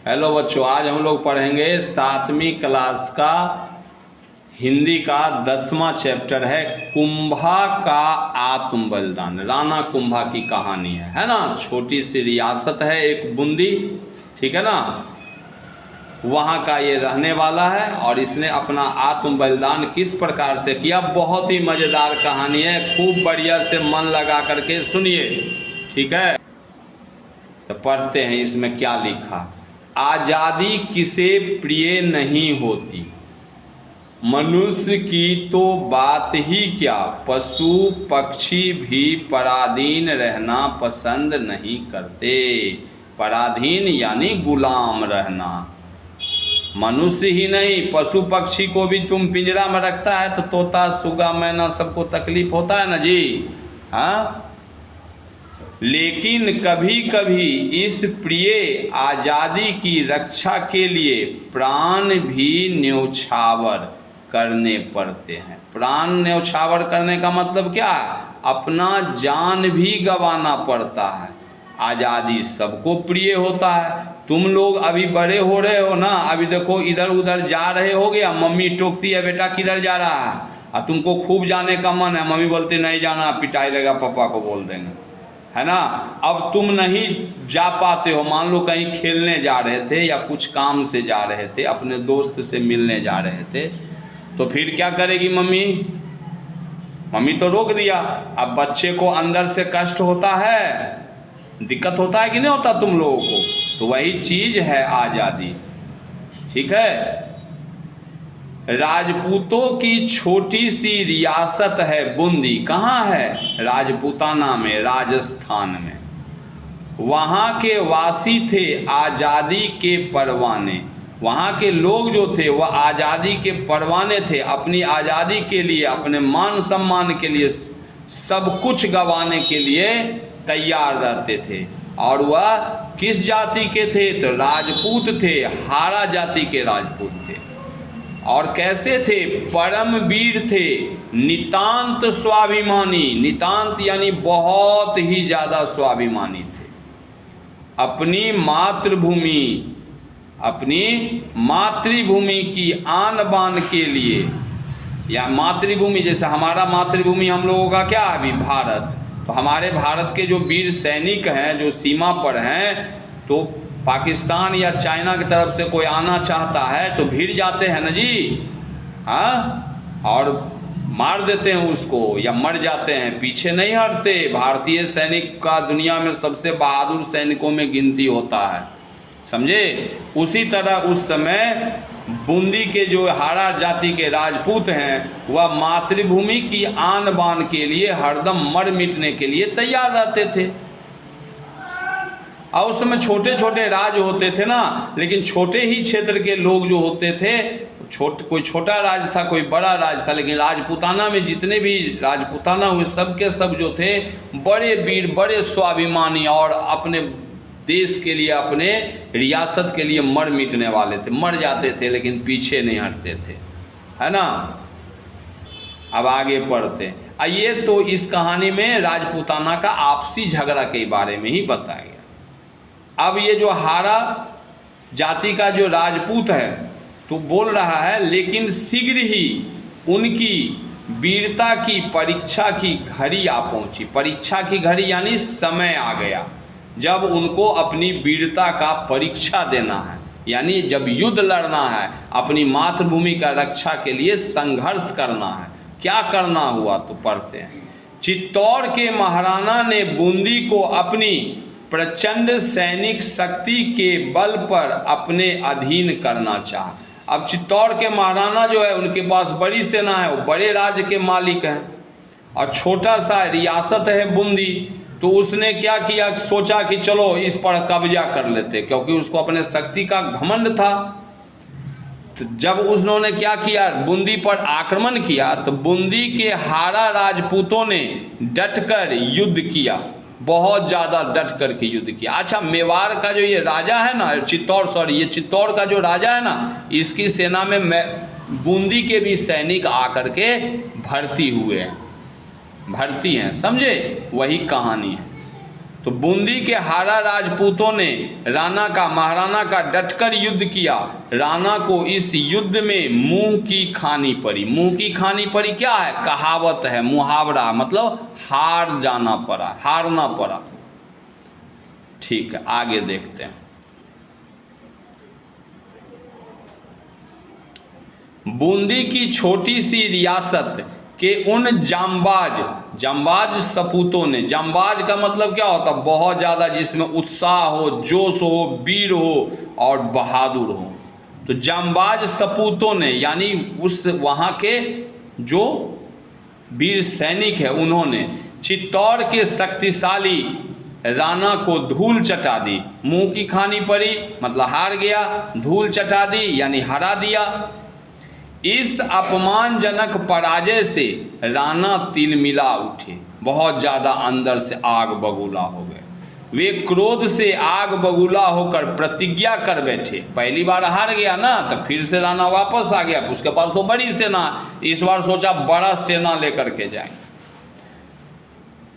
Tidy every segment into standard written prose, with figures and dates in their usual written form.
Hello बच्चों, आज हम लोग पढ़ेंगे 7वीं क्लास का हिंदी का 10वां चैप्टर है कुंभा का आत्म बलिदान। राणा कुंभा की कहानी है ना। छोटी सी रियासत है एक बूंदी, ठीक है ना। वहाँ का ये रहने वाला है और इसने अपना आत्म बलिदान किस प्रकार से किया, बहुत ही मज़ेदार कहानी है। खूब बढ़िया से मन लगा करके सुनिए, ठीक है। तो पढ़ते हैं इसमें क्या लिखा। आज़ादी किसे प्रिय नहीं होती, मनुष्य की तो बात ही क्या, पशु पक्षी भी पराधीन रहना पसंद नहीं करते। पराधीन यानी गुलाम रहना। मनुष्य ही नहीं, पशु पक्षी को भी तुम पिंजरा में रखता है तो तोता सुगा मैना सबको तकलीफ होता है ना जी, हाँ। लेकिन कभी कभी इस प्रिय आज़ादी की रक्षा के लिए प्राण भी न्यौछावर करने पड़ते हैं। प्राण न्यौछावर करने का मतलब क्या है, अपना जान भी गंवाना पड़ता है। आज़ादी सबको प्रिय होता है। तुम लोग अभी बड़े हो रहे हो ना, अभी देखो इधर उधर जा रहे हो गया, मम्मी टोकती है बेटा किधर जा रहा है, और तुमको खूब जाने का मन है, मम्मी बोलते नहीं जाना, पिटाई लगा, पापा को बोल देंगे, है ना। अब तुम नहीं जा पाते हो, मान लो कहीं खेलने जा रहे थे या कुछ काम से जा रहे थे, अपने दोस्त से मिलने जा रहे थे, तो फिर क्या करेगी मम्मी? मम्मी तो रोक दिया। अब बच्चे को अंदर से कष्ट होता है, दिक्कत होता है कि नहीं होता तुम लोगों को? तो वही चीज है आज़ादी, ठीक है। राजपूतों की छोटी सी रियासत है बूंदी। कहाँ है? राजपूताना में, राजस्थान में। वहाँ के वासी थे आज़ादी के परवाने। वहाँ के लोग जो थे वह आज़ादी के परवाने थे। अपनी आज़ादी के लिए, अपने मान सम्मान के लिए, सब कुछ गंवाने के लिए तैयार रहते थे। और वह किस जाति के थे? तो राजपूत थे, हारा जाति के राजपूत थे। और कैसे थे? परम वीर थे, नितांत स्वाभिमानी। नितांत यानी बहुत ही ज़्यादा स्वाभिमानी थे। अपनी मातृभूमि की आन बान के लिए, या मातृभूमि, जैसे हमारा मातृभूमि हम लोगों का क्या है अभी? भारत। तो हमारे भारत के जो वीर सैनिक हैं, जो सीमा पर हैं, तो पाकिस्तान या चाइना की तरफ से कोई आना चाहता है तो भिड़ जाते हैं ना जी, हाँ, और मार देते हैं उसको या मर जाते हैं, पीछे नहीं हटते। भारतीय सैनिक का दुनिया में सबसे बहादुर सैनिकों में गिनती होता है, समझे। उसी तरह उस समय बूंदी के जो हारा जाति के राजपूत हैं, वह मातृभूमि की आन बान के लिए हरदम मर मिटने के लिए तैयार रहते थे। और उस समय छोटे छोटे राज होते थे ना, लेकिन छोटे ही क्षेत्र के लोग जो होते थे, कोई छोटा राज था, कोई बड़ा राज था, लेकिन राजपूताना में जितने भी राजपूताना हुए सब के सब जो थे बड़े वीर, बड़े स्वाभिमानी, और अपने देश के लिए, अपने रियासत के लिए मर मिटने वाले थे। मर जाते थे लेकिन पीछे नहीं हटते थे, है ना। अब आगे पढ़ते आइए। तो इस कहानी में राजपूताना का आपसी झगड़ा के बारे में ही बताया गया। अब ये जो हारा जाति का जो राजपूत है तो बोल रहा है, लेकिन शीघ्र ही उनकी वीरता की परीक्षा की घड़ी आ पहुंची। परीक्षा की घड़ी यानी समय आ गया जब उनको अपनी वीरता का परीक्षा देना है, यानी जब युद्ध लड़ना है, अपनी मातृभूमि का रक्षा के लिए संघर्ष करना है। क्या करना हुआ तो पढ़ते हैं। चित्तौड़ के महाराणा ने बूंदी को अपनी प्रचंड सैनिक शक्ति के बल पर अपने अधीन करना चाहा। अब चित्तौड़ के महाराणा जो है, उनके पास बड़ी सेना है, वो बड़े राज्य के मालिक हैं, और छोटा सा रियासत है बूंदी। तो उसने क्या किया, सोचा कि चलो इस पर कब्जा कर लेते, क्योंकि उसको अपने शक्ति का घमंड था। तो जब उन्होंने क्या किया, बूंदी पर आक्रमण किया, तो बूंदी के हारा राजपूतों ने डटकर युद्ध किया, बहुत ज़्यादा डट करके युद्ध किया। अच्छा, मेवाड़ का जो ये राजा है ना, ये चित्तौड़ का जो राजा है ना, इसकी सेना में बूंदी के भी सैनिक आकर के भर्ती हुए हैं, भर्ती हैं, समझे। वही कहानी है। तो बूंदी के हारा राजपूतों ने महाराणा का डटकर युद्ध किया। राणा को इस युद्ध में मुंह की खानी पड़ी। मुंह की खानी पड़ी क्या है? कहावत है, मुहावरा, मतलब हार जाना पड़ा, हारना पड़ा। ठीक है, आगे देखते हैं। बूंदी की छोटी सी रियासत के उन जांबाज सपूतों ने, जांबाज का मतलब क्या होता? बहुत ज़्यादा जिसमें उत्साह हो, जोश हो, वीर हो और बहादुर हो। तो जांबाज सपूतों ने यानी उस वहाँ के जो वीर सैनिक है, उन्होंने चित्तौड़ के शक्तिशाली राणा को धूल चटा दी। मुंह की खानी पड़ी मतलब हार गया, धूल चटा दी यानी हरा दिया। इस अपमानजनक पराजय से राणा तिलमिला उठे, बहुत ज़्यादा अंदर से आग बबूला हो गए। वे क्रोध से आग बबूला होकर प्रतिज्ञा कर बैठे। पहली बार हार गया ना, तो फिर से राणा वापस आ गया। उसके पास तो बड़ी सेना, इस बार सोचा बड़ा सेना लेकर के जाएं।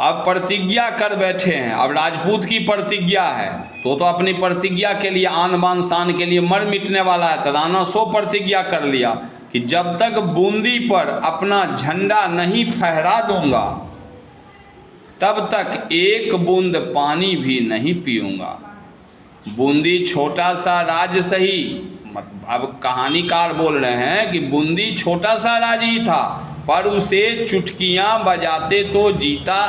अब प्रतिज्ञा कर बैठे हैं। अब राजपूत की प्रतिज्ञा है तो अपनी प्रतिज्ञा के लिए, आन बान शान के लिए मर मिटने वाला है। तो राणा सो प्रतिज्ञा कर लिया कि जब तक बूंदी पर अपना झंडा नहीं फहरा दूंगा तब तक एक बूंद पानी भी नहीं पीऊंगा। बूंदी छोटा सा राज्य सही, अब कहानीकार बोल रहे हैं कि बूंदी छोटा सा राज्य ही था, पर उसे चुटकियां बजाते तो जीता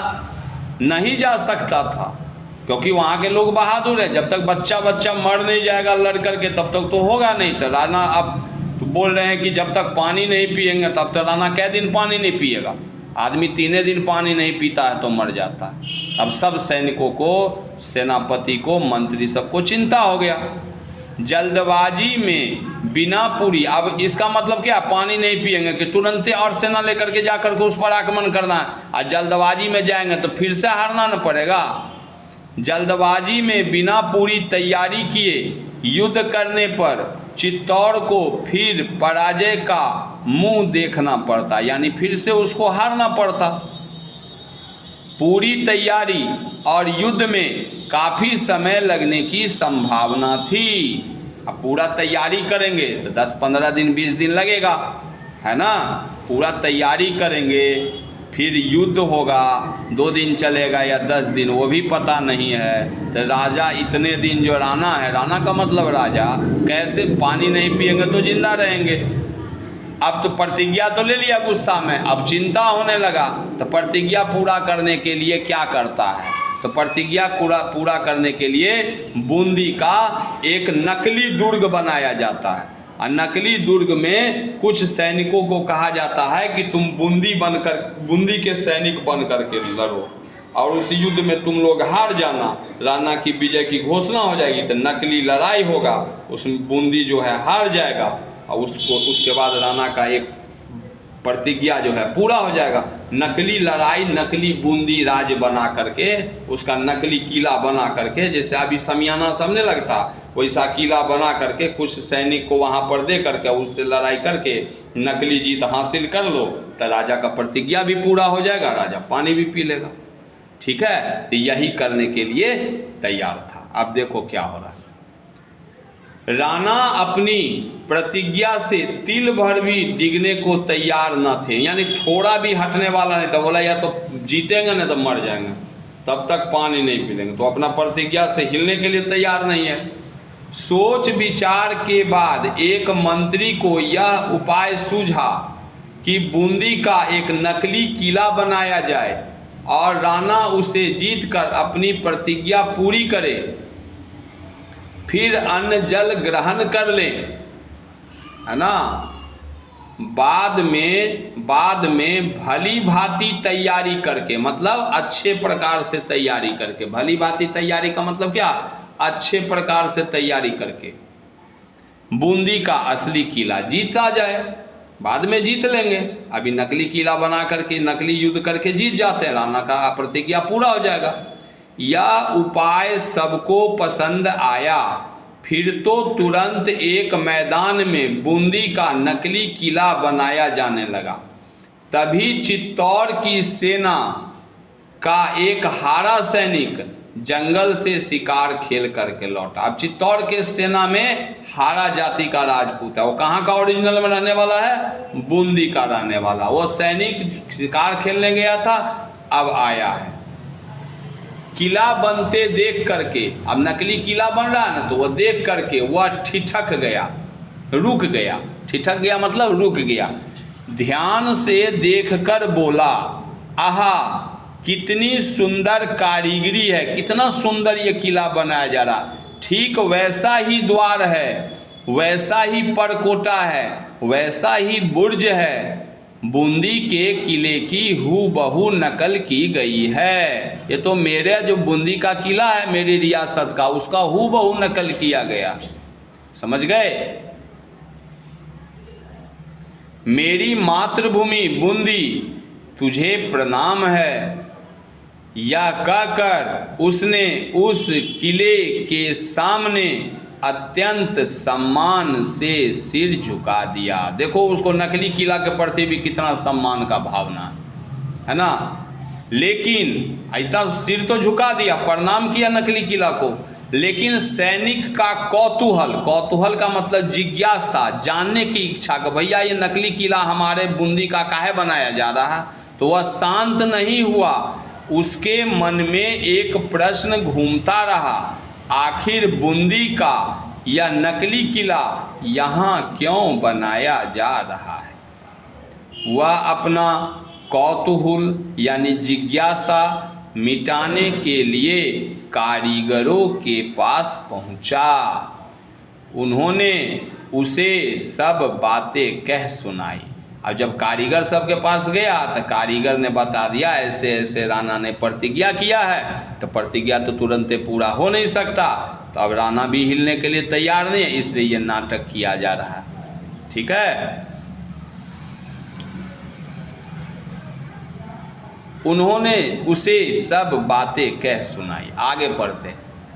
नहीं जा सकता था, क्योंकि वहाँ के लोग बहादुर है। जब तक बच्चा मर नहीं जाएगा लड़ करके तब तक तो होगा नहीं। तो राणा अब तो बोल रहे हैं कि जब तक पानी नहीं पिएंगे तब तक राणा कै दिन पानी नहीं पिएगा? आदमी 3 दिन पानी नहीं पीता है तो मर जाता है। अब सब सैनिकों को, सेनापति को, मंत्री सबको चिंता हो गया। जल्दबाजी में बिना पूरी, अब इसका मतलब क्या? पानी नहीं पिएंगे कि तुरंत और सेना लेकर के जाकर के उस पर आक्रमण करना है, और जल्दबाजी में जाएंगे तो फिर से हारना न पड़ेगा। जल्दबाजी में बिना पूरी तैयारी किए युद्ध करने पर चित्तौड़ को फिर पराजय का मुंह देखना पड़ता, यानी फिर से उसको हारना पड़ता। पूरी तैयारी और युद्ध में काफ़ी समय लगने की संभावना थी। अब पूरा तैयारी करेंगे तो 10-15 दिन 20 दिन लगेगा, है ना? पूरा तैयारी करेंगे, फिर युद्ध होगा, 2 दिन चलेगा या 10 दिन, वो भी पता नहीं है। तो राजा इतने दिन जो राणा है, राणा का मतलब राजा, कैसे पानी नहीं पिएंगे तो जिंदा रहेंगे? अब तो प्रतिज्ञा तो ले लिया गुस्सा में, अब चिंता होने लगा। तो प्रतिज्ञा पूरा करने के लिए क्या करता है? तो प्रतिज्ञा पूरा करने के लिए बूंदी का एक नकली दुर्ग बनाया जाता है, और नकली दुर्ग में कुछ सैनिकों को कहा जाता है कि तुम बूंदी के सैनिक बन करके लड़ो, और उस युद्ध में तुम लोग हार जाना, राणा की विजय की घोषणा हो जाएगी। तो नकली लड़ाई होगा, उसमें बूंदी जो है हार जाएगा, और उसके बाद राणा का एक प्रतिज्ञा जो है पूरा हो जाएगा। नकली लड़ाई, नकली बूंदी राज्य बना करके, उसका नकली किला बना करके, जैसे अभी समियाना सामने लगता वैसा किला बना करके कुछ सैनिक को वहाँ पर दे करके उससे लड़ाई करके नकली जीत हासिल कर लो, तो राजा का प्रतिज्ञा भी पूरा हो जाएगा, राजा पानी भी पी लेगा। ठीक है, तो यही करने के लिए तैयार था। अब देखो क्या हो रहा है। राणा अपनी प्रतिज्ञा से तिल भर भी डिगने को तैयार न थे, यानी थोड़ा भी हटने वाला नहीं था। बोला या तो जीतेंगे नहीं तो मर जाएंगे, तब तक पानी नहीं पी लेंगे। तो अपना प्रतिज्ञा से हिलने के लिए तैयार नहीं है। सोच विचार के बाद एक मंत्री को यह उपाय सूझा कि बूंदी का एक नकली किला बनाया जाए और राणा उसे जीतकर अपनी प्रतिज्ञा पूरी करे, फिर अन्न जल ग्रहण कर ले, है ना? बाद में भली भांति तैयारी करके, मतलब अच्छे प्रकार से तैयारी करके। भली भांति तैयारी का मतलब क्या? अच्छे प्रकार से तैयारी करके बूंदी का असली किला जीता जाए। बाद में जीत लेंगे, अभी नकली किला बना करके, नकली युद्ध करके जीत जाते हैं, राणा का प्रतिज्ञा पूरा हो जाएगा। यह उपाय सबको पसंद आया। फिर तो तुरंत एक मैदान में बूंदी का नकली किला बनाया जाने लगा। तभी चित्तौड़ की सेना का एक हारा सैनिक जंगल से शिकार खेल करके लौटा। अब चित्तौड़ के सेना में हारा जाति का राजपूत है, वो कहाँ का ओरिजिनल में रहने वाला है, बूंदी का रहने वाला। वो सैनिक शिकार खेलने गया था, अब आया है। किला बनते देख करके, अब नकली किला बन रहा है ना, तो वो देख करके वह ठिठक गया, रुक गया। ठिठक गया मतलब रुक गया। ध्यान से देखकर बोला, आहा कितनी सुंदर कारीगरी है, कितना सुंदर ये किला बनाया जा रहा। ठीक वैसा ही द्वार है, वैसा ही परकोटा है, वैसा ही बुर्ज है। बूंदी के किले की हूबहू नकल की गई है। ये तो मेरे जो बूंदी का किला है मेरी रियासत का, उसका हूबहू नकल किया गया। समझ गए? मेरी मातृभूमि बूंदी तुझे प्रणाम है, या कहकर उसने उस किले के सामने अत्यंत सम्मान से सिर झुका दिया। देखो उसको नकली किला के प्रति भी कितना सम्मान का भावना है ना। लेकिन इतना सिर तो झुका दिया, प्रणाम किया नकली किला को, लेकिन सैनिक का कौतूहल, कौतूहल का मतलब जिज्ञासा, जानने की इच्छा कि भैया ये नकली किला हमारे बूंदी का काहे बनाया जा रहा है, तो वह शांत नहीं हुआ। उसके मन में एक प्रश्न घूमता रहा, आखिर बूंदी का यह नकली किला यहाँ क्यों बनाया जा रहा है। वह अपना कौतूहल यानी जिज्ञासा मिटाने के लिए कारीगरों के पास पहुँचा। उन्होंने उसे सब बातें कह सुनाई। अब जब कारीगर सबके पास गया तो कारीगर ने बता दिया ऐसे ऐसे राणा ने प्रतिज्ञा किया है, तो प्रतिज्ञा तो तुरंत पूरा हो नहीं सकता, तो अब राणा भी हिलने के लिए तैयार नहीं है, इसलिए ये नाटक किया जा रहा है। ठीक है। उन्होंने उसे सब बातें कह सुनाई। आगे पढ़ते।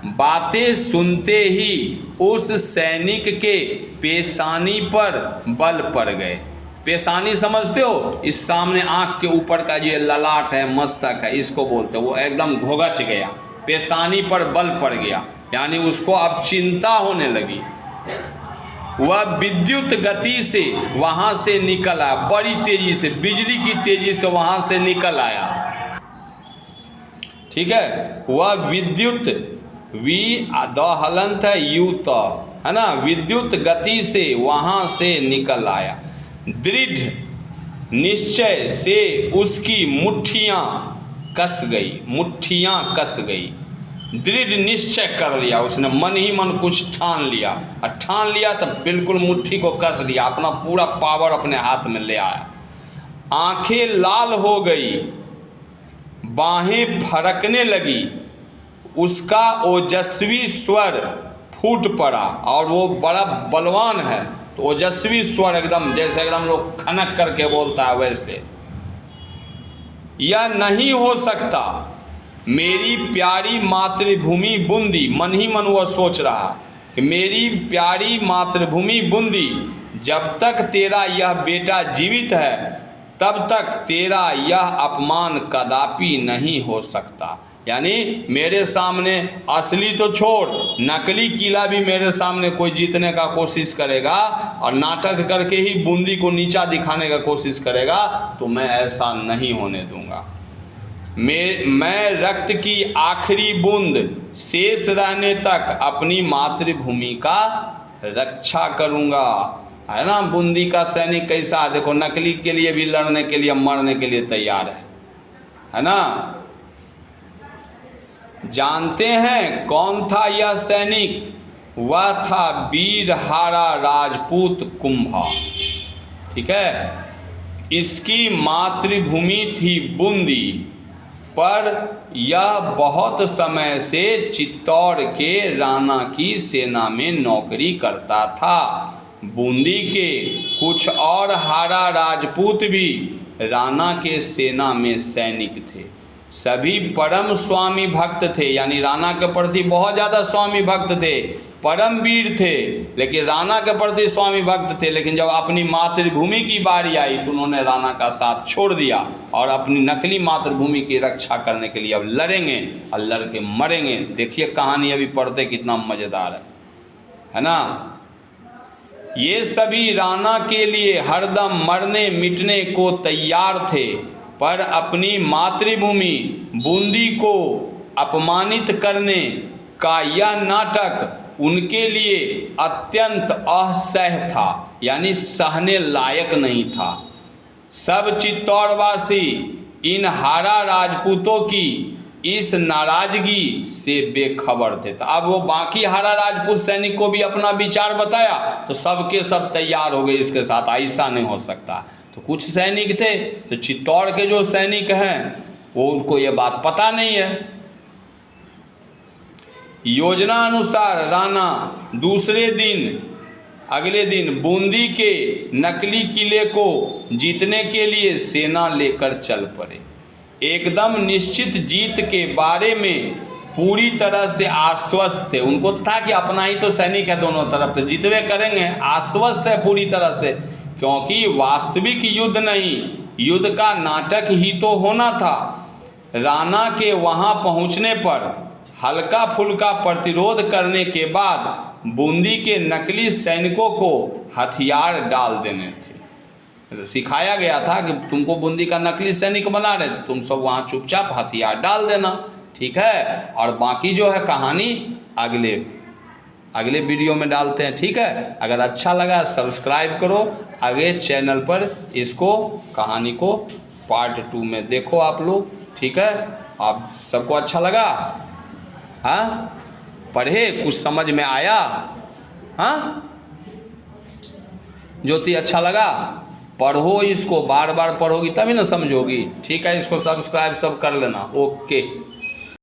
बातें सुनते ही उस सैनिक के पेशानी पर बल पड़ गए। पेशानी समझते हो, इस सामने आंख के ऊपर का ये ललाट है, मस्तक है, इसको बोलते हो। वो एकदम घोघच गया, पेशानी पर बल पड़ गया, यानी उसको अब चिंता होने लगी। वह विद्युत गति से वहां से निकल आया, बड़ी तेजी से, बिजली की तेजी से वहां से निकल आया। ठीक है। वह विद्युत हलंत है यू तो है ना, विद्युत गति से वहां से निकल आया। दृढ़ निश्चय से उसकी मुट्ठियां कस गई, मुट्ठियां कस गई। दृढ़ निश्चय कर लिया उसने, मन ही मन कुछ ठान लिया, और ठान लिया तो बिल्कुल मुट्ठी को कस लिया, अपना पूरा पावर अपने हाथ में ले आया। आंखें लाल हो गई, बाहें फड़कने लगी, उसका ओजस्वी स्वर फूट पड़ा, और वो बड़ा बलवान है तो ओजस्वी स्वर एकदम जैसे एकदम लोग खनक करके बोलता है वैसे। यह नहीं हो सकता, मेरी प्यारी मातृभूमि बूंदी, मन ही मन वह सोच रहा कि मेरी प्यारी मातृभूमि बूंदी, जब तक तेरा यह बेटा जीवित है तब तक तेरा यह अपमान कदापि नहीं हो सकता। यानी मेरे सामने असली तो छोड़, नकली किला भी मेरे सामने कोई जीतने का कोशिश करेगा और नाटक करके ही बूंदी को नीचा दिखाने का कोशिश करेगा, तो मैं ऐसा नहीं होने दूंगा। मैं रक्त की आखिरी बूंद शेष रहने तक अपनी मातृभूमि का रक्षा करूंगा। है ना, बूंदी का सैनिक कैसा, देखो नकली के लिए भी लड़ने के लिए, मरने के लिए तैयार है ना। जानते हैं कौन था यह सैनिक? वह था वीरहारा राजपूत कुंभा। ठीक है। इसकी मातृभूमि थी बूंदी, पर यह बहुत समय से चित्तौड़ के राणा की सेना में नौकरी करता था। बूंदी के कुछ और हारा राजपूत भी राणा के सेना में सैनिक थे। सभी परम स्वामी भक्त थे, यानी राणा के प्रति बहुत ज़्यादा स्वामी भक्त थे। परम वीर थे, लेकिन राणा के प्रति स्वामी भक्त थे। लेकिन जब अपनी मातृभूमि की बारी आई तो उन्होंने राणा का साथ छोड़ दिया और अपनी नकली मातृभूमि की रक्षा करने के लिए अब लड़ेंगे और लड़ के मरेंगे। देखिए कहानी अभी पढ़ते कितना मज़ेदार है ना। ये सभी राणा के लिए हरदम मरने मिटने को तैयार थे, पर अपनी मातृभूमि बूंदी को अपमानित करने का यह नाटक उनके लिए अत्यंत असह्य था, यानी सहने लायक नहीं था। सब चित्तौड़वासी इन हारा राजपूतों की इस नाराजगी से बेखबर थे। तो अब वो बाकी हारा राजपूत सैनिक को भी अपना विचार बताया तो सबके सब तैयार हो गए इसके साथ, ऐसा नहीं हो सकता। तो कुछ सैनिक थे, तो चित्तौड़ के जो सैनिक हैं वो उनको ये बात पता नहीं है। योजना अनुसार राणा अगले दिन बूंदी के नकली किले को जीतने के लिए सेना लेकर चल पड़े। एकदम निश्चित जीत के बारे में पूरी तरह से आश्वस्त थे। उनको तो था कि अपना ही तो सैनिक है दोनों तरफ, तो जीतवे करेंगे, आश्वस्त है पूरी तरह से, क्योंकि वास्तविक युद्ध नहीं, युद्ध का नाटक ही तो होना था। राणा के वहां पहुंचने पर हल्का फुल्का प्रतिरोध करने के बाद बूंदी के नकली सैनिकों को हथियार डाल देने थे। सिखाया गया था कि तुमको बूंदी का नकली सैनिक बना रहे थे, तुम सब वहाँ चुपचाप हथियार डाल देना, ठीक है। और बाकी जो है कहानी अगले वीडियो में डालते हैं, ठीक है। अगर अच्छा लगा सब्सक्राइब करो, आगे चैनल पर इसको कहानी को पार्ट 2 में देखो आप लोग, ठीक है। आप सबको अच्छा लगा? हाँ, पढ़े, कुछ समझ में आया? हाँ ज्योति, अच्छा लगा? पढ़ो इसको, बार बार पढ़ोगी तभी ना समझोगी, ठीक है। इसको सब्सक्राइब सब कर लेना, ओके।